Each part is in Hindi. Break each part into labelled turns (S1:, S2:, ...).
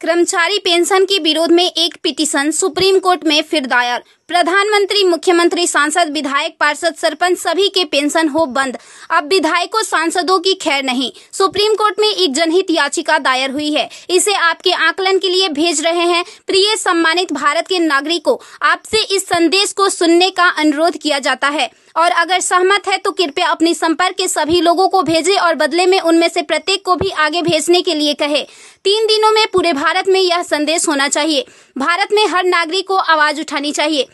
S1: कर्मचारी पेंशन के विरोध में एक पिटीशन सुप्रीम कोर्ट में फिर दायर। प्रधानमंत्री, मुख्यमंत्री, सांसद, विधायक, पार्षद, सरपंच सभी के पेंशन हो बंद। अब विधायकों, सांसदों की खैर नहीं। सुप्रीम कोर्ट में एक जनहित याचिका दायर हुई है। इसे आपके आकलन के लिए भेज रहे हैं। प्रिय सम्मानित भारत के नागरिकों, आपसे इस संदेश को सुनने का अनुरोध किया जाता है और अगर सहमत है तो कृपया अपने संपर्क के सभी लोगों को भेजें और बदले में उनमें से प्रत्येक को भी आगे भेजने के लिए कहे। 3 दिनों में पूरे भारत में यह संदेश होना चाहिए। भारत में हर नागरिक को आवाज उठानी चाहिए।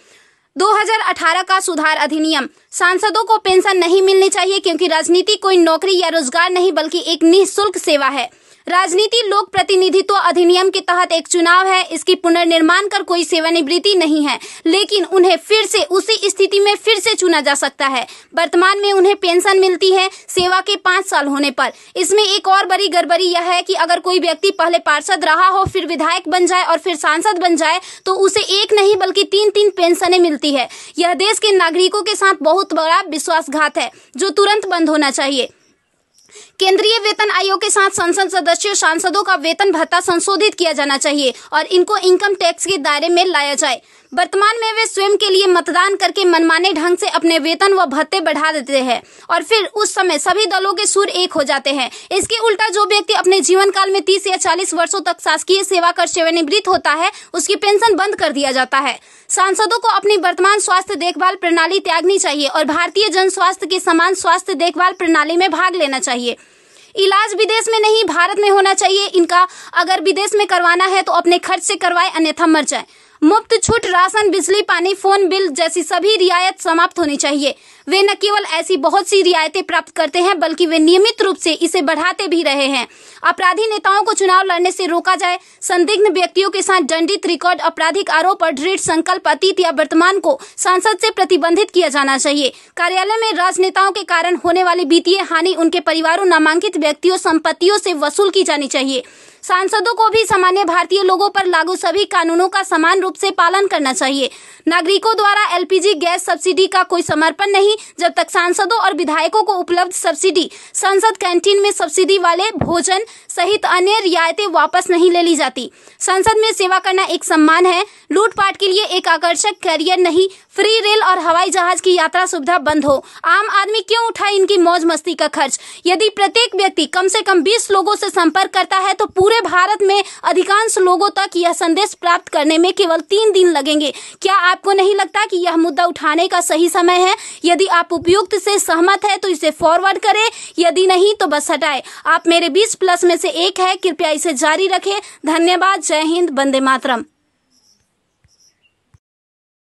S1: 2018 का सुधार अधिनियम। सांसदों को पेंशन नहीं मिलनी चाहिए क्योंकि राजनीति कोई नौकरी या रोजगार नहीं बल्कि एक निःशुल्क सेवा है। राजनीति लोक प्रतिनिधित्व अधिनियम के तहत एक चुनाव है। इसकी पुनर्निर्माण कर कोई सेवानिवृत्ति नहीं है, लेकिन उन्हें फिर से उसी स्थिति में फिर से चुना जा सकता है। वर्तमान में उन्हें पेंशन मिलती है सेवा के 5 साल होने पर। इसमें एक और बड़ी गड़बड़ी यह है कि अगर कोई व्यक्ति पहले पार्षद रहा हो, फिर विधायक बन जाए और फिर सांसद बन जाए तो उसे एक नहीं बल्कि 3-3 पेंशनें मिलती है। यह देश के नागरिकों के साथ बहुत बड़ा विश्वासघात है जो तुरंत बंद होना चाहिए। केंद्रीय वेतन आयोग के साथ संसद सदस्यों, सांसदों का वेतन भत्ता संशोधित किया जाना चाहिए और इनको इनकम टैक्स के दायरे में लाया जाए। वर्तमान में वे स्वयं के लिए मतदान करके मनमाने ढंग से अपने वेतन व भत्ते बढ़ा देते हैं और फिर उस समय सभी दलों के सुर एक हो जाते हैं। इसके उल्टा जो व्यक्ति अपने जीवन काल में 30 या 40 वर्षों तक शासकीय सेवा कर सेवानिवृत्त होता है, उसकी पेंशन बंद कर दिया जाता है। सांसदों को अपनी वर्तमान स्वास्थ्य देखभाल प्रणाली त्यागनी चाहिए और भारतीय जन स्वास्थ्य के समान स्वास्थ्य देखभाल प्रणाली में भाग लेना चाहिए। इलाज विदेश में नहीं, भारत में होना चाहिए। इनका अगर विदेश में करवाना है तो अपने खर्च से करवाए, अन्यथा मर जाए। मुफ्त छूट राशन, बिजली, पानी, फोन बिल जैसी सभी रियायत समाप्त होनी चाहिए। वे न केवल ऐसी बहुत सी रियायतें प्राप्त करते हैं बल्कि वे नियमित रूप से इसे बढ़ाते भी रहे हैं। अपराधी नेताओं को चुनाव लड़ने से रोका जाए। संदिग्ध व्यक्तियों के साथ दंडित रिकॉर्ड, आपराधिक आरोप और दृढ़ संकल्प अतीत या वर्तमान को सांसद से प्रतिबंधित किया जाना चाहिए। कार्यालय में राजनेताओं के कारण होने वाली वित्तीय हानि उनके परिवारों, नामांकित व्यक्तियों, संपत्तियों से वसूल की जानी चाहिए। सांसदों को भी सामान्य भारतीय लोगों पर लागू सभी कानूनों का समान रूप से पालन करना चाहिए। नागरिकों द्वारा एलपीजी गैस सब्सिडी का कोई समर्पण नहीं जब तक सांसदों और विधायकों को उपलब्ध सब्सिडी, संसद कैंटीन में सब्सिडी वाले भोजन सहित अन्य रियायतें वापस नहीं ले ली जाती। संसद में सेवा करना एक सम्मान है, लूटपाट के लिए एक आकर्षक कैरियर नहीं। फ्री रेल और हवाई जहाज की यात्रा सुविधा बंद हो। आम आदमी क्यों उठाए इनकी मौज मस्ती का खर्च? यदि प्रत्येक व्यक्ति कम से कम 20 लोगों से संपर्क करता है तो पूरे भारत में अधिकांश लोगों तक यह संदेश प्राप्त करने में केवल 3 दिन लगेंगे। क्या आपको नहीं लगता कि यह मुद्दा उठाने का सही समय है? यदि आप उपयुक्त से सहमत है तो इसे फॉरवर्ड करें, यदि नहीं तो बस हटाएं। आप मेरे 20+ में से एक है। कृपया इसे जारी रखें। धन्यवाद। जय हिंद। वंदे मातरम।